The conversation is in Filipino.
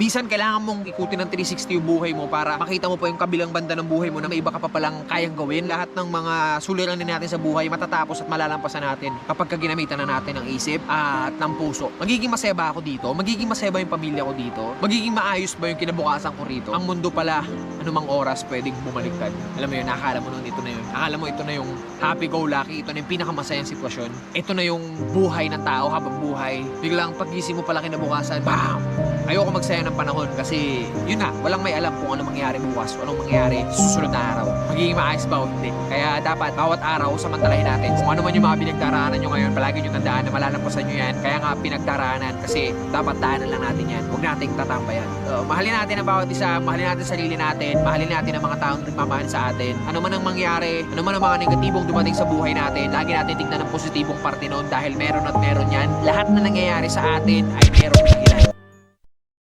Minsan kailangan mong ikutin ng 360 yung buhay mo para makita mo pa yung kabilang banda ng buhay mo na may iba ka pa palang kayang gawin. Lahat ng mga suliranin natin sa buhay matatapos at malalampasan natin kapag ginamitan na natin ng isip at ng puso. Magiging masaya ba ako dito? Magiging masaya ba yung pamilya ko dito? Magiging maayos ba yung kinabukasan ko rito? Ang mundo pala, anumang oras pwedeng bumaliktad. Alam mo yun, nakakala mo nung dito na yun. Akala mo ito na yung happy-go-lucky, ito na yung pinakamasayang sitwasyon. Ito na yung buhay ng tao habang buhay. Biglang pagising mo pala kinabukasan, bam! Ayoko magsayang ng panahon kasi yun na, walang may alam kung ano mangyayari bukas o anong mangyayari sa susunod na araw. Magiging maayos ba o hindi. Kaya dapat bawat araw samantalahin natin. Kung ano man yung mga pinagdaraanan nyo ngayon, palagi nyo tandaan na malalampasan nyo yan. Kaya nga pinagdaraanan kasi dapat daanan lang natin yan. Huwag nating tatambayan. Mahalin natin ang bawat isa, mahalin natin sarili natin, mahalin natin ang mga taong nagmamahal sa atin. Ano man ang mangyari, ano man ang mga negatibong dumating sa buhay natin, lagi natin tignan ang positibong parte noon dahil meron at meron yan. Lahat na nangyayari sa atin ay meron nangyayari